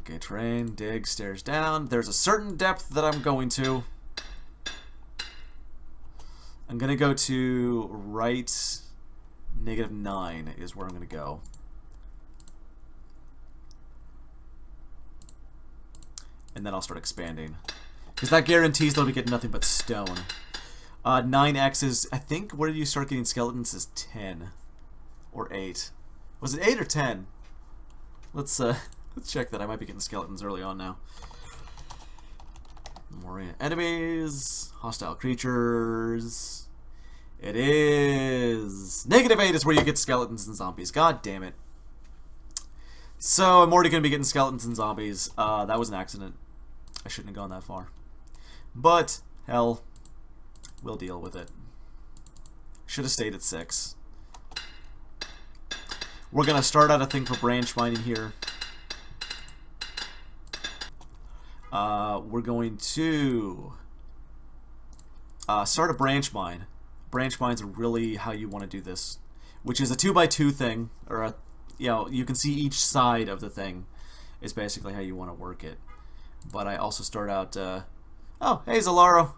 Okay, terrain, dig, stairs down. There's a certain depth that I'm going to. I'm going to go to right -9 is where I'm going to go. And then I'll start expanding. Because that guarantees that we get nothing but stone. 9x is, I think, where did you start getting skeletons is 10. Or 8. Was it 8 or 10? Let's check that. I might be getting skeletons early on now. Gnome enemies. Hostile creatures. It is... -8 is where you get skeletons and zombies. God damn it. So, I'm already going to be getting skeletons and zombies. That was an accident. I shouldn't have gone that far. But, hell, we'll deal with it. Should have stayed at 6. We're going to start out a thing for branch mining here. We're going to start a branch mine. Branch mines are really how you want to do this. Which is a 2x2 thing, or a... You know, you can see each side of the thing is basically how you want to work it. But I also start out... oh, hey, Zalaro!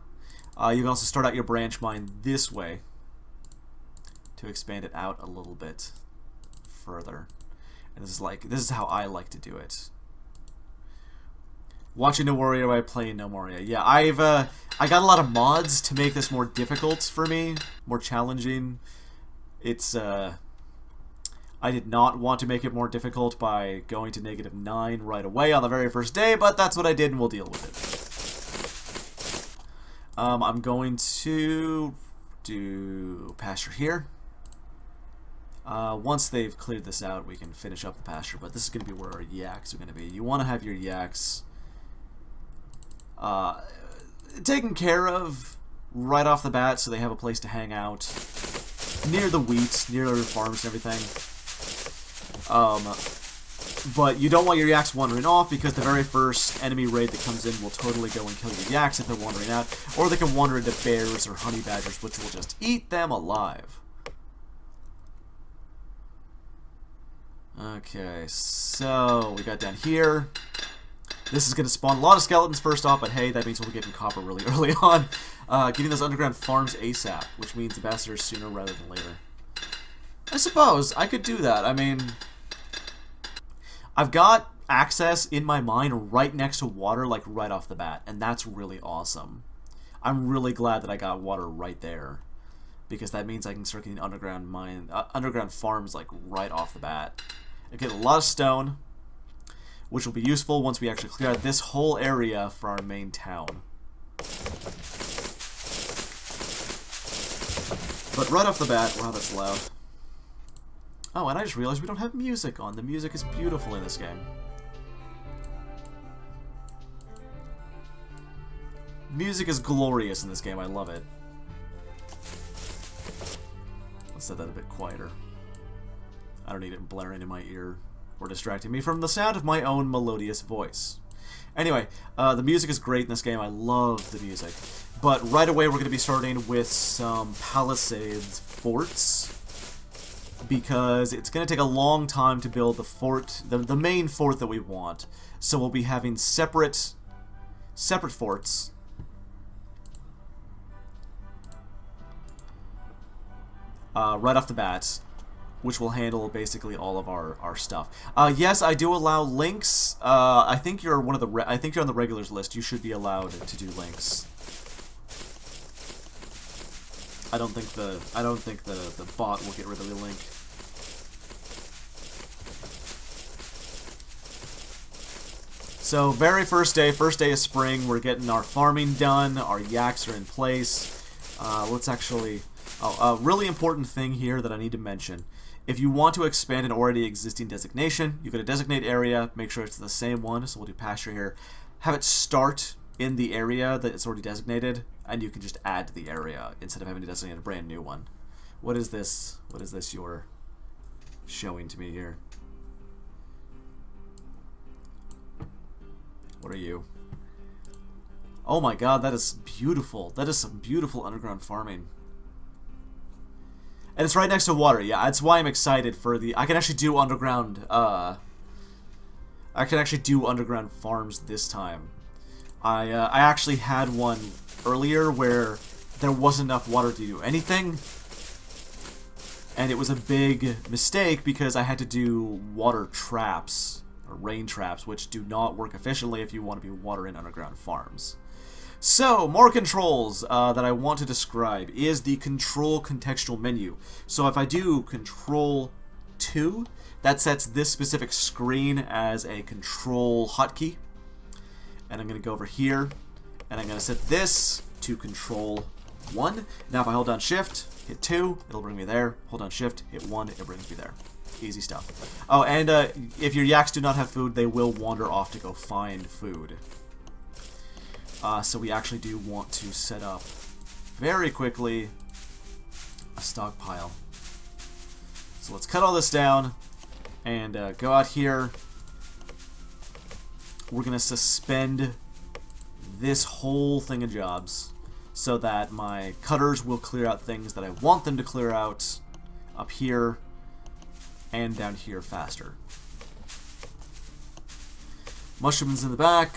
You can also start out your branch mine this way to expand it out a little bit further. And this is how I like to do it. Watching Gnomoria while playing Gnomoria. Yeah, I got a lot of mods to make this more difficult for me, more challenging. It's I did not want to make it more difficult by going to -9 right away on the very first day, but that's what I did, and we'll deal with it. I'm going to do pasture here. Once they've cleared this out, we can finish up the pasture, but this is going to be where our yaks are going to be. You want to have your yaks taken care of right off the bat so they have a place to hang out near the wheat, near the farms and everything. But you don't want your yaks wandering off because the very first enemy raid that comes in will totally go and kill your yaks if they're wandering out, or they can wander into bears or honey badgers, which will just eat them alive. Okay, so we got down here. This is going to spawn a lot of skeletons first off, but hey, that means we'll be getting copper really early on. Getting those underground farms ASAP, which means ambassadors sooner rather than later. I suppose I could do that. I mean, I've got access in my mine right next to water, like right off the bat, and that's really awesome. I'm really glad that I got water right there, because that means I can start getting underground farms like right off the bat. I get a lot of stone, which will be useful once we actually clear out this whole area for our main town. But right off the bat, wow, that's loud. Oh, and I just realized we don't have music on. The music is beautiful in this game. Music is glorious in this game. I love it. Let's set that a bit quieter. I don't need it blaring in my ear or distracting me from the sound of my own melodious voice. Anyway, the music is great in this game. I love the music. But right away we're going to be starting with some Pallisades forts, because it's going to take a long time to build the fort, the main fort that we want. So we'll be having separate forts. Right off the bat, which will handle basically all of our stuff. Yes, I do allow links. I think you're one of the I think you're on the regulars list. You should be allowed to do links. I don't think the bot will get rid of the link. So very first day of spring, we're getting our farming done. Our yaks are in place. Let's actually. Oh, a really important thing here that I need to mention. If you want to expand an already existing designation, you go to designate area, make sure it's the same one, so we'll do pasture here. Have it start in the area that it's already designated, and you can just add to the area instead of having to designate a brand new one. What is this? What is this you're showing to me here? What are you? Oh my god, that is beautiful. That is some beautiful underground farming. And it's right next to water, yeah, that's why I'm excited for the... I can actually do underground I can actually do underground farms this time. I actually had one earlier where there wasn't enough water to do anything, and it was a big mistake because I had to do water traps, or rain traps, which do not work efficiently if you want to be watering underground farms. So, more controls that I want to describe is the control contextual menu. So if I do Control 2, that sets this specific screen as a control hotkey. And I'm going to go over here, and I'm going to set this to Control 1. Now if I hold down Shift, hit 2, it'll bring me there. Hold down Shift, hit 1, it brings me there. Easy stuff. Oh, and if your yaks do not have food, they will wander off to go find food. So we actually do want to set up, very quickly, a stockpile. So let's cut all this down, and go out here. We're going to suspend this whole thing of jobs, so that my cutters will clear out things that I want them to clear out up here and down here faster. Mushrooms in the back,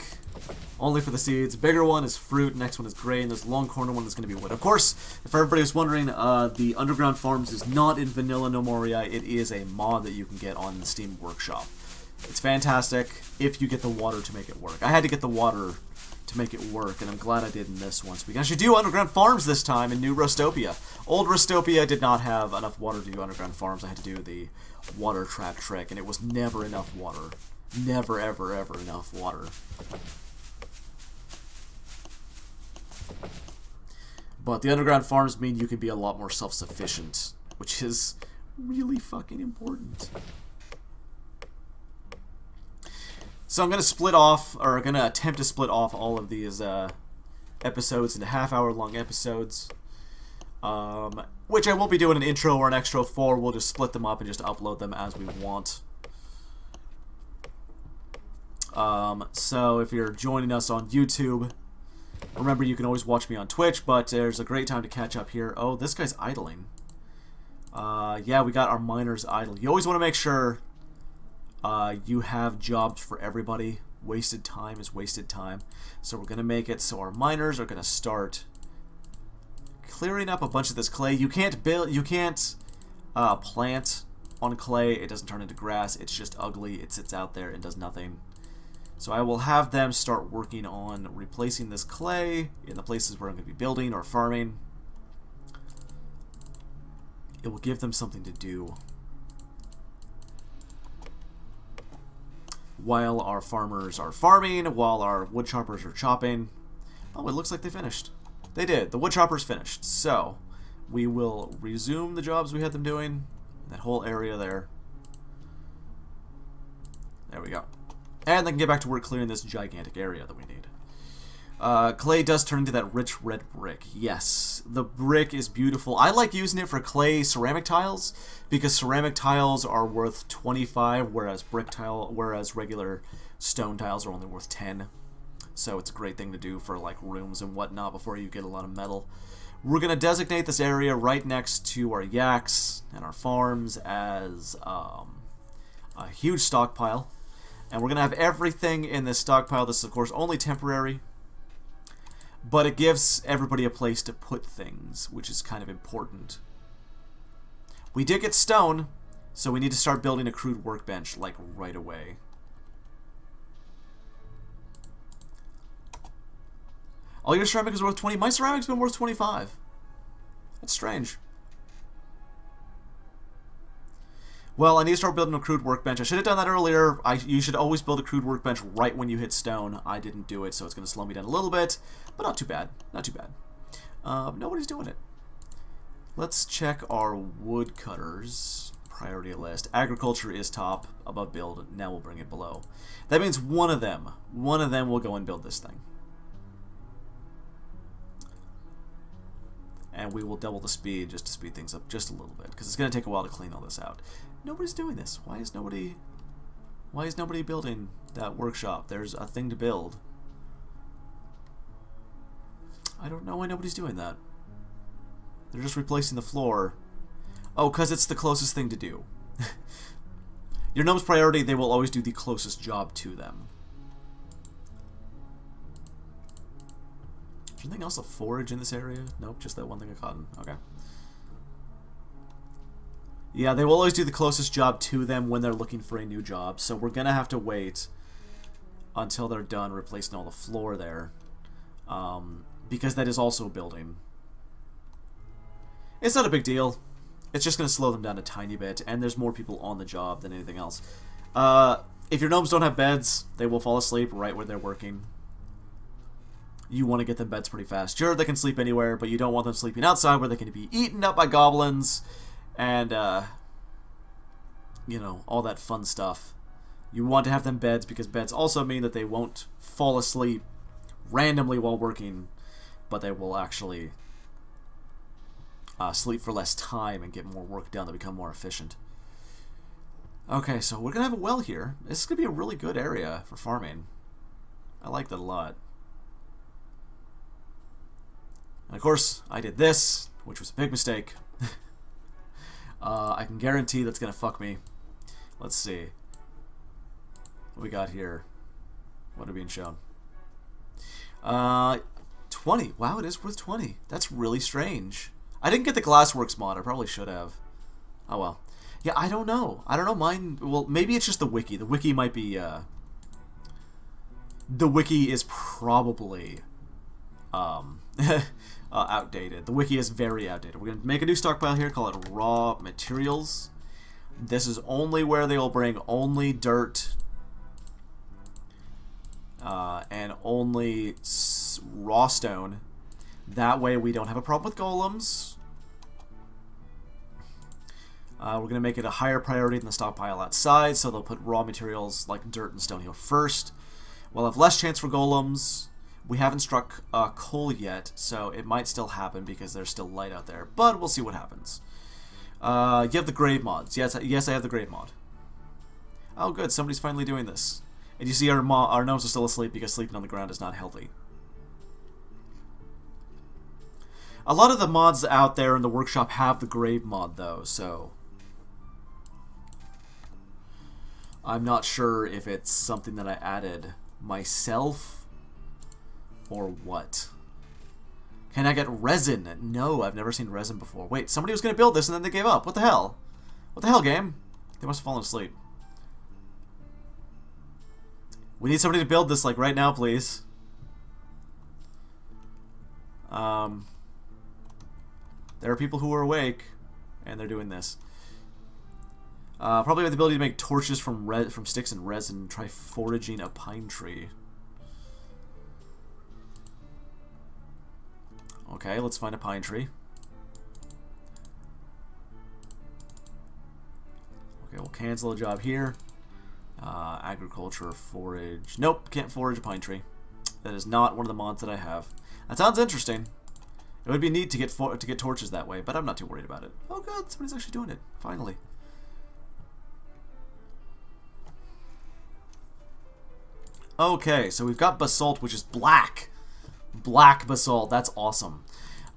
only for the seeds. Bigger one is fruit, next one is grain, this long corner one is going to be wood. Of course, if everybody was wondering, the Underground Farms is not in vanilla Gnomoria, it is a mod that you can get on the Steam Workshop. It's fantastic if you get the water to make it work. I had to get the water to make it work, and I'm glad I did in this one. So we can actually do underground farms this time in new Rustopia. Old Rustopia did not have enough water to do underground farms. I had to do the water trap trick, and it was never enough water. Never, ever, ever enough water. But the underground farms mean you can be a lot more self-sufficient, which is really fucking important. So I'm going to split off, or going to attempt to split off all of these episodes into half-hour-long episodes, which I won't be doing an intro or an extra for. We'll just split them up and just upload them as we want. So if you're joining us on YouTube, remember you can always watch me on Twitch, but there's a great time to catch up here. Oh, this guy's idling. Yeah, we got our miners idle. You always want to make sure you have jobs for everybody. Wasted time is wasted time. So we're going to make it so our miners are going to start clearing up a bunch of this clay. You can't build, you can't plant on clay. It doesn't turn into grass. It's just ugly. It sits out there and does nothing. So I will have them start working on replacing this clay in the places where I'm going to be building or farming. It will give them something to do while our farmers are farming, while our wood choppers are chopping. Oh, it looks like they finished. They did. The wood choppers finished. So we will resume the jobs we had them doing. That whole area there. There we go. And they can get back to work clearing this gigantic area that we need. Clay does turn into that rich red brick. Yes, the brick is beautiful. I like using it for clay ceramic tiles because ceramic tiles are worth 25, whereas regular stone tiles are only worth 10. So it's a great thing to do for like rooms and whatnot before you get a lot of metal. We're gonna designate this area right next to our yaks and our farms as a huge stockpile. And we're going to have everything in this stockpile. This is, of course, only temporary. But it gives everybody a place to put things, which is kind of important. We did get stone, so we need to start building a crude workbench, like, right away. All your ceramic is worth 20. My ceramic's been worth 25. That's strange. Well, I need to start building a crude workbench. I should have done that earlier. You should always build a crude workbench right when you hit stone. I didn't do it, so it's going to slow me down a little bit, but not too bad. Not too bad. Nobody's doing it. Let's check our woodcutters priority list. Agriculture is top, above build. Now we'll bring it below. That means one of them will go and build this thing. And we will double the speed just to speed things up just a little bit, because it's going to take a while to clean all this out. Nobody's doing this. Why is nobody building that workshop? There's a thing to build. I don't know why nobody's doing that. They're just replacing the floor. Oh, because it's the closest thing to do. Your gnome's priority, they will always do the closest job to them. Is there anything else to forage in this area? Nope, just that one thing of cotton. Okay. Yeah, they will always do the closest job to them when they're looking for a new job. So we're going to have to wait until they're done replacing all the floor there. Because that is also a building. It's not a big deal. It's just going to slow them down a tiny bit. And there's more people on the job than anything else. If your gnomes don't have beds, they will fall asleep right where they're working. You want to get them beds pretty fast. Sure, they can sleep anywhere, but you don't want them sleeping outside where they can be eaten up by goblins. And, you know, all that fun stuff. You want to have them beds because beds also mean that they won't fall asleep randomly while working, but they will actually sleep for less time and get more work done. They become more efficient. Okay, so we're going to have a well here. This is going to be a really good area for farming. I like that a lot. And of course, I did this, which was a big mistake. I can guarantee that's going to fuck me. Let's see. What we got here? What are being shown? 20. Wow, it is worth 20. That's really strange. I didn't get the Glassworks mod. I probably should have. Oh well. Yeah, I don't know. I don't know. Mine. Well, maybe it's just the wiki. The wiki might be. The wiki is probably outdated. The wiki is very outdated. We're gonna make a new stockpile here. Call it raw materials. This is only where they will bring only dirt. And only raw stone. That way we don't have a problem with golems. We're going to make it a higher priority than the stockpile outside, so they'll put raw materials like dirt and stone here first. We'll have less chance for golems. We haven't struck coal yet, so it might still happen because there's still light out there, but we'll see what happens. You have the grave mods. Yes, I have the grave mod. Oh good, somebody's finally doing this. And you see our gnomes are still asleep because sleeping on the ground is not healthy. A lot of the mods out there in the workshop have the grave mod though, so I'm not sure if it's something that I added myself or what. Can I get resin? No, I've never seen resin before. Wait, somebody was going to build this and then they gave up. What the hell? What the hell, game? They must have fallen asleep. We need somebody to build this, like, right now, please. There are people who are awake, and they're doing this. Probably have the ability to make torches from sticks and resin. Try foraging a pine tree. Okay, let's find a pine tree. Okay, we'll cancel a job here. Agriculture, forage. Nope, can't forage a pine tree. That is not one of the mods that I have. That sounds interesting. It would be neat to get torches that way, but I'm not too worried about it. Oh god, somebody's actually doing it. Finally. Okay, so we've got basalt, which is black. Black basalt. That's awesome.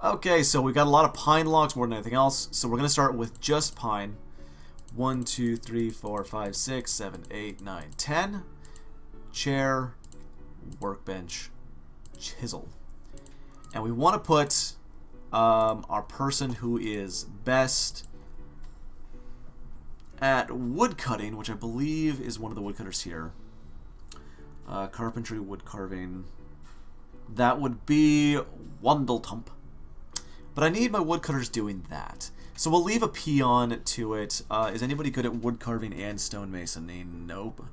Okay, so we've got a lot of pine logs more than anything else. So we're going to start with just pine. 1, 2, 3, 4, 5, 6, 7, 8, 9, 10. Chair, workbench, chisel. And we want to put our person who is best at wood cutting, which I believe is one of the woodcutters here. Carpentry, wood carving. That would be Wandletump. But I need my woodcutters doing that. So we'll leave a peon to it. Is anybody good at wood carving and stonemasonry? Nope.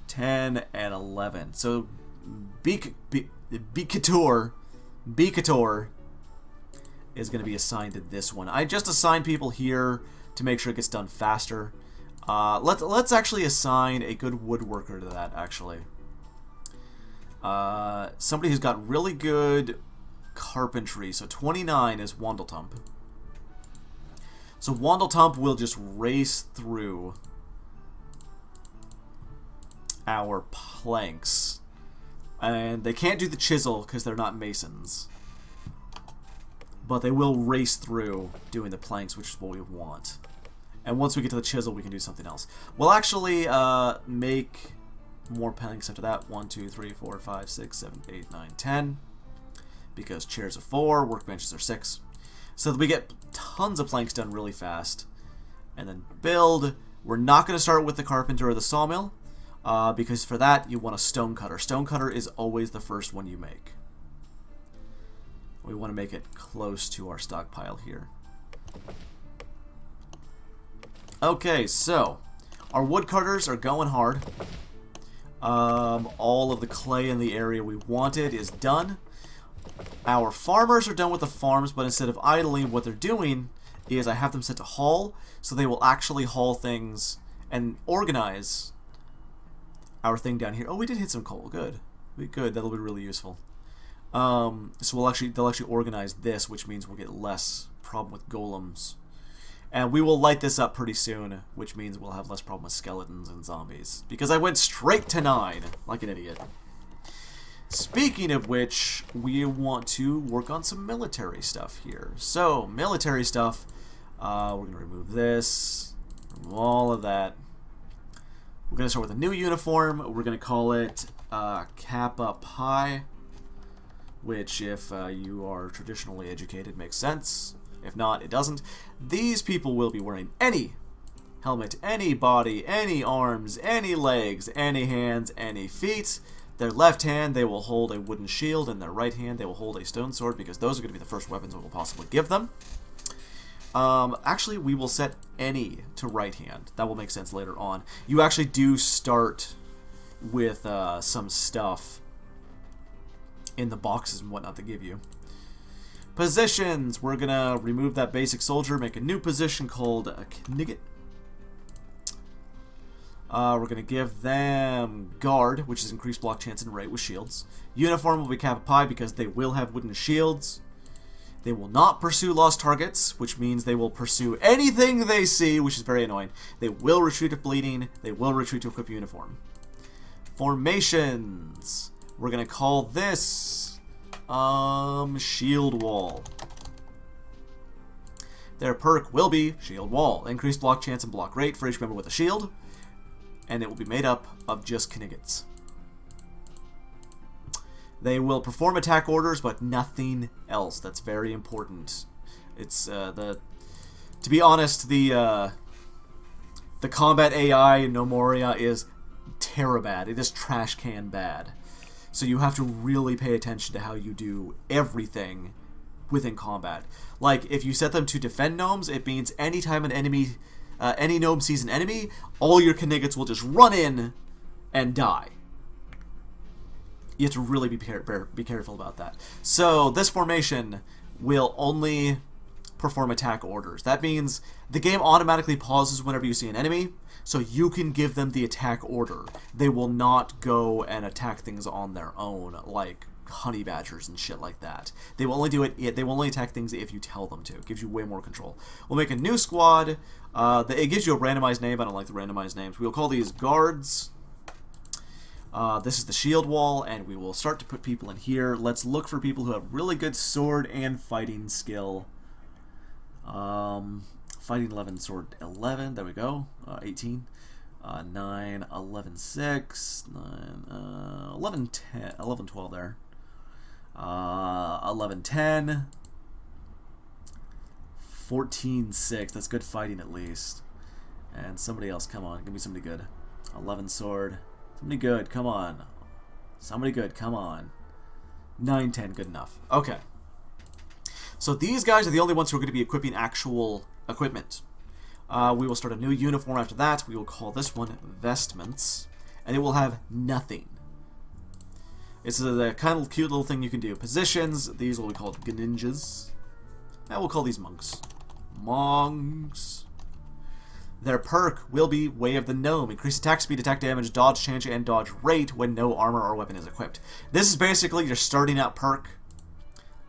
10 and 11. So Beacator is going to be assigned to this one. I just assigned people here to make sure it gets done faster. Let's actually assign a good woodworker to that, actually. Somebody who's got really good carpentry. So 29 is Wandletump. So Wandletump will just race through our planks. And they can't do the chisel because they're not masons. But they will race through doing the planks, which is what we want. And once we get to the chisel, we can do something else. We'll actually make more planks after that. 1, 2, 3, 4, 5, 6, 7, 8, 9, 10. Because chairs are 4, workbenches are 6. So that we get tons of planks done really fast. And then build. We're not going to start with the carpenter or the sawmill. Because for that, you want a stone cutter. Stone cutter is always the first one you make. We want to make it close to our stockpile here. Okay, so our woodcutters are going hard. All of the clay in the area we wanted is done. Our farmers are done with the farms, but instead of idling, what they're doing is I have them set to haul, so they will actually haul things and organize our thing down here. Oh, we did hit some coal. Good. Good. That'll be really useful. So they'll actually organize this, which means we'll get less problem with golems. And we will light this up pretty soon, which means we'll have less problem with skeletons and zombies. Because I went straight to 9, like an idiot. Speaking of which, we want to work on some military stuff here. So, military stuff, we're going to remove this, remove all of that. We're going to start with a new uniform. We're going to call it Kappa Pi, which, if you are traditionally educated, makes sense. If not, it doesn't. These people will be wearing any helmet, any body, any arms, any legs, any hands, any feet. Their left hand, they will hold a wooden shield, and their right hand, they will hold a stone sword, because those are going to be the first weapons we will possibly give them. Actually, we will set any to right hand. That will make sense later on. You actually do start with some stuff in the boxes and whatnot they give you. Positions. We're going to remove that basic soldier, make a new position called a Knigget. We're going to give them guard, which is increased block chance and rate with shields. Uniform will be Kappa Pi because they will have wooden shields. They will not pursue lost targets, which means they will pursue anything they see, which is very annoying. They will retreat if bleeding. They will retreat to equip uniform. Formations. We're going to call this Shield Wall. Their perk will be Shield Wall. Increased block chance and block rate for each member with a shield. And it will be made up of just Kniggets. They will perform attack orders, but nothing else. That's very important. It's to be honest, the combat AI in Gnomoria is terribad. It is trash can bad. So you have to really pay attention to how you do everything within combat. Like, if you set them to defend gnomes, it means anytime an enemy, any gnome sees an enemy, all your Kniggets will just run in and die. You have to really be careful about that. So this formation will only perform attack orders. That means the game automatically pauses whenever you see an enemy, so you can give them the attack order. They will not go and attack things on their own, like honey badgers and shit like that. They will only do it. They will only attack things if you tell them to. It gives you way more control. We'll make a new squad. It gives you a randomized name. I don't like the randomized names. We'll call these guards. This is the shield wall, and we will start to put people in here. Let's look for people who have really good sword and fighting skill. Fighting 11, sword 11, there we go, 18, 9, 11, 6, 9, 11, 10, 11, 12 there, 11, 10, 14, 6, that's good fighting at least, and somebody else, come on, give me somebody good, 11 sword, somebody good, come on, somebody good, come on, 9, 10, good enough, okay. So these guys are the only ones who are going to be equipping actual equipment. We will start a new uniform after that. We will call this one Vestments, and it will have nothing. It's a kind of cute little thing you can do. Positions, these will be called Ninjas. And we'll call these Monks. Monks. Their perk will be Way of the Gnome. Increase attack speed, attack damage, dodge chance, and dodge rate when no armor or weapon is equipped. This is basically your starting out perk.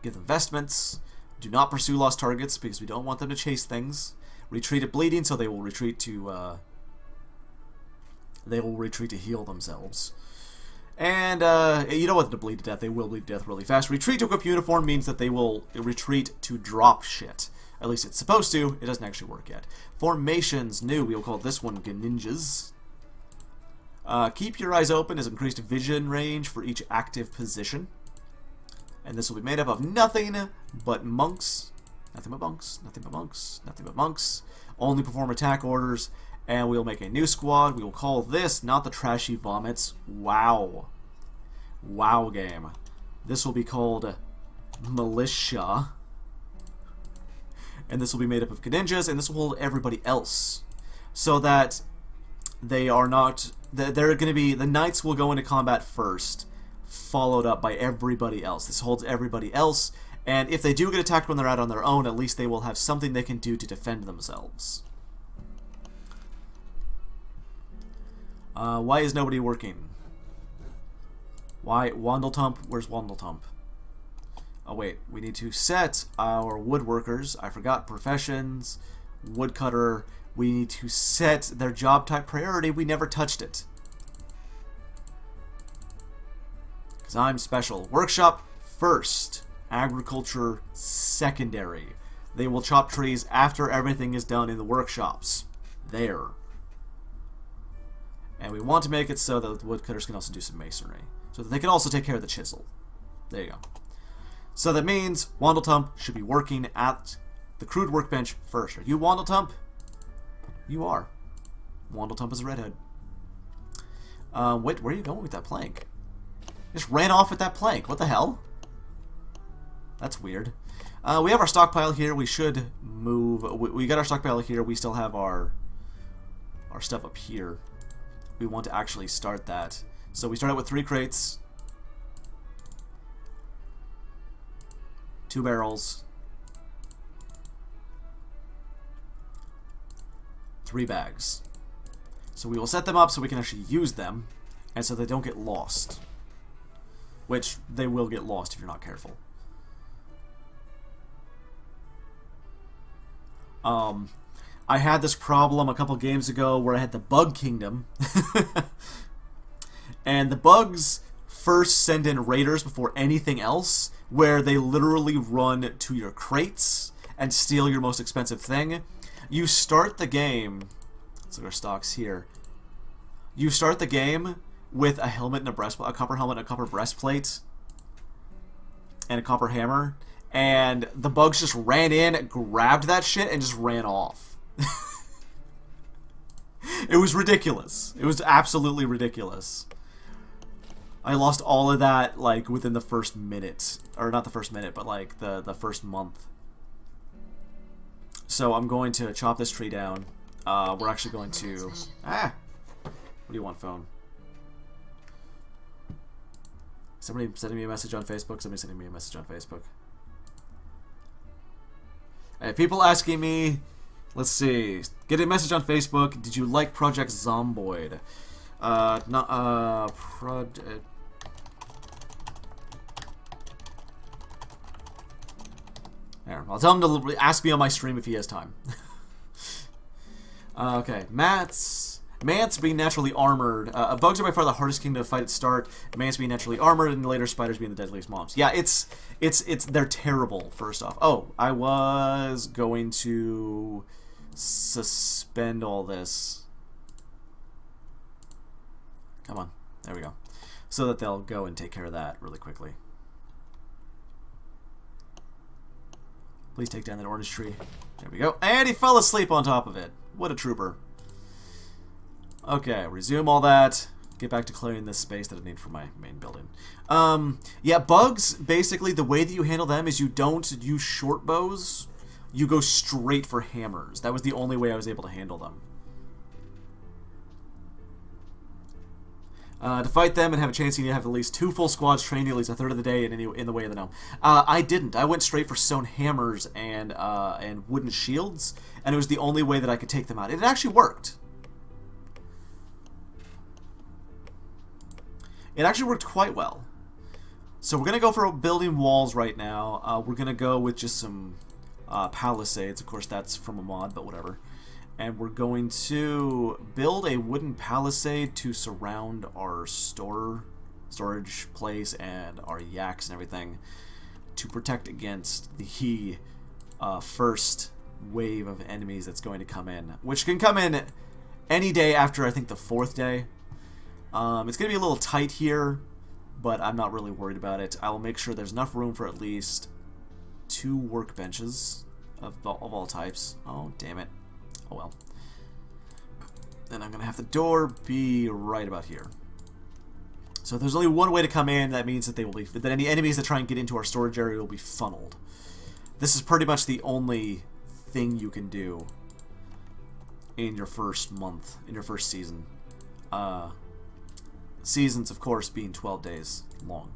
Give them Vestments. Do not pursue lost targets because we don't want them to chase things. Retreat at bleeding, so they will retreat to heal themselves. And you don't want them to bleed to death. They will bleed to death really fast. Retreat to equip uniform means that they will retreat to drop shit. At least it's supposed to. It doesn't actually work yet. Formations, new. We will call this one Ninjas. Keep your eyes open is increased vision range for each active position. And this will be made up of nothing but monks. Nothing but monks. Nothing but monks. Nothing but monks. Only perform attack orders. And we'll make a new squad. We will call this not the Trashy Vomits. Wow. Wow game. This will be called Militia. And this will be made up of ninjas, and this will hold everybody else. So that they are not... They're going to be... The knights will go into combat first, followed up by everybody else. This holds everybody else, and if they do get attacked when they're out on their own, at least they will have something they can do to defend themselves. Why is nobody working? Why? Wandletump? Where's Wandletump? Oh wait, we need to set our woodworkers. I forgot professions, woodcutter. We need to set their job type priority. We never touched it. Because I'm special. Workshop first. Agriculture secondary. They will chop trees after everything is done in the workshops. There. And we want to make it so that the woodcutters can also do some masonry. So that they can also take care of the chisel. There you go. So that means Wandletump should be working at the crude workbench first. Are you Wandletump? You are. Wandletump is a redhead. Wait, where are you going with that plank? Just ran off with that plank. What the hell? That's weird. We have our stockpile here. We should move. We got our stockpile here. We still have our stuff up here. We want to actually start that. So we start out with 3 crates. 2 barrels. 3 bags. So we will set them up so we can actually use them, and so they don't get lost. Which they will get lost if you're not careful. I had this problem a couple games ago where I had the Bug Kingdom. And the bugs first send in raiders before anything else, where they literally run to your crates and steal your most expensive thing. You start the game... Let's look at our stocks here. You start the game with a helmet and a breastplate, a copper helmet and a copper breastplate, and a copper hammer, and the bugs just ran in, grabbed that shit, and just ran off. It was ridiculous. It was absolutely ridiculous. I lost all of that, like, within the first minute. Or not the first minute, but, like, the first month. So I'm going to chop this tree down. We're actually going to... Ah! What do you want, phone? Somebody sending me a message on Facebook? Somebody sending me a message on Facebook. Hey, people asking me... Let's see. Get a message on Facebook. Did you like Project Zomboid? There, I'll tell him to ask me on my stream if he has time. Okay, Mance being naturally armored. Bugs are by far the hardest kingdom to fight at start. Mance being naturally armored, and later spiders being the deadliest mobs. Yeah, they're terrible. First off, oh, I was going to suspend all this. Come on, there we go. So that they'll go and take care of that really quickly. Please take down that orange tree. There we go. And he fell asleep on top of it. What a trooper. Okay, resume all that. Get back to clearing this space that I need for my main building. Yeah, bugs, basically, the way that you handle them is you don't use short bows. You go straight for hammers. That was the only way I was able to handle them. To fight them and have a chance, you need to have at least 2 full squads trained at least a third of the day in the way of the gnome. I didn't. I went straight for stone hammers and wooden shields, and it was the only way that I could take them out. It actually worked. It actually worked quite well. So we're going to go for building walls right now. We're going to go with just some Pallisades. Of course, that's from a mod, but whatever. And we're going to build a wooden palisade to surround our storage place and our yaks and everything to protect against the first wave of enemies that's going to come in, which can come in any day after, I think, the 4th day. It's going to be a little tight here, but I'm not really worried about it. I will make sure there's enough room for at least 2 workbenches of all types. Oh, damn it. Oh, well. Then I'm going to have the door be right about here. So if there's only one way to come in, that means that that any enemies that try and get into our storage area will be funneled. This is pretty much the only thing you can do in your first month, in your first season. Seasons, of course, being 12 days long.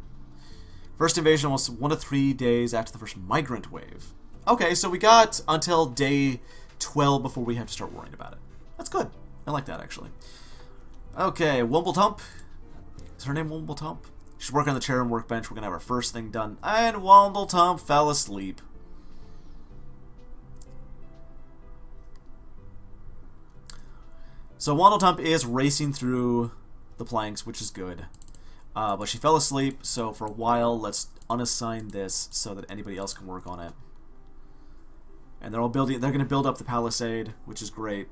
First invasion almost 1 to 3 days after the first migrant wave. Okay, so we got until day 12 before we have to start worrying about it. That's good. I like that, actually. Okay, Wombletump. Is her name Wombletump? She's working on the chair and workbench. We're going to have our first thing done. And Wombletump fell asleep. So Wombletump is racing through the planks, which is good. But she fell asleep, so for a while, let's unassign this so that anybody else can work on it. And they're all building. They're going to build up the Palisade, which is great.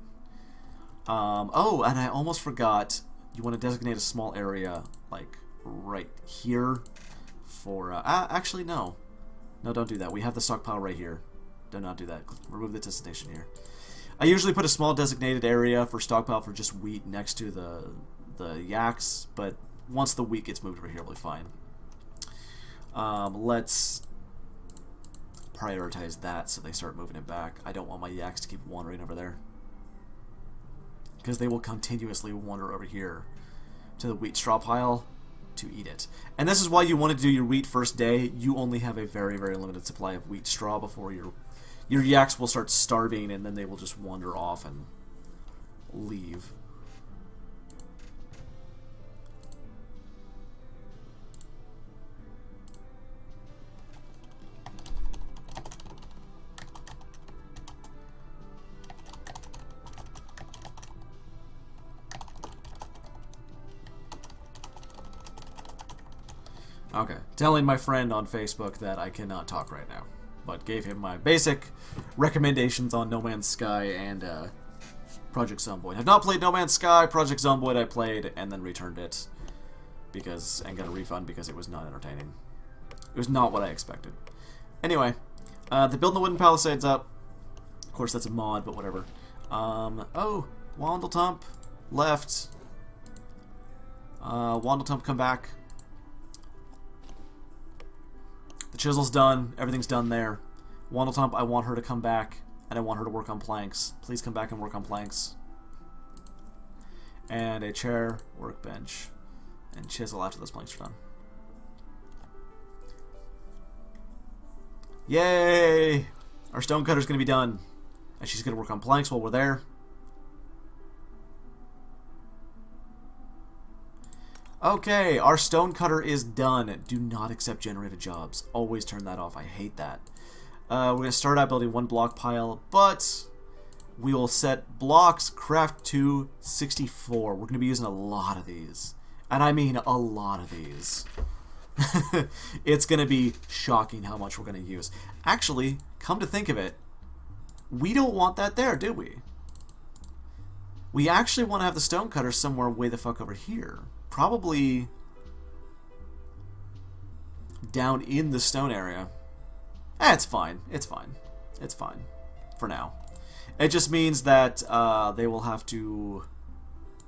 Oh, and I almost forgot. You want to designate a small area, like right here, for. Actually, no. No, don't do that. We have the stockpile right here. Do not do that. Remove the designation here. I usually put a small designated area for stockpile for just wheat next to the yaks, but once the wheat gets moved over here, we'll be fine. Let's prioritize that so they start moving it back. I don't want my yaks to keep wandering over there, because they will continuously wander over here to the wheat straw pile to eat it. And this is why you want to do your wheat first day. You only have a very, very limited supply of wheat straw before your yaks will start starving, and then they will just wander off and leave. Okay, telling my friend on Facebook that I cannot talk right now, but gave him my basic recommendations on No Man's Sky and Project Zomboid. I've not played No Man's Sky. Project Zomboid I played and then returned it and got a refund because it was not entertaining. It was not what I expected. Anyway, they're building the wooden palisades up. Of course, that's a mod, but whatever. Oh, Wandletump left. Wandletump, come back. The chisel's done. Everything's done there. Wandletump, I want her to come back, and I want her to work on planks. Please come back and work on planks. And a chair, workbench, and chisel after those planks are done. Yay! Our stonecutter's going to be done. And she's going to work on planks while we're there. Okay, our stonecutter is done. Do not accept generated jobs. Always turn that off. I hate that. We're going to start out building 1 block pile, but we will set blocks craft to 64. We're going to be using a lot of these. And I mean a lot of these. It's going to be shocking how much we're going to use. Actually, come to think of it, we don't want that there, do we? We actually want to have the stonecutter somewhere way the fuck over here. Probably down in the stone area. It's fine. It's fine. It's fine. For now. It just means that they will have to...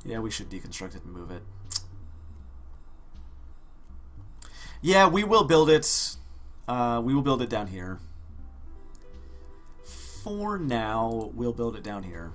Yeah, we should deconstruct it and move it. Yeah, we will build it. We will build it down here. For now, we'll build it down here.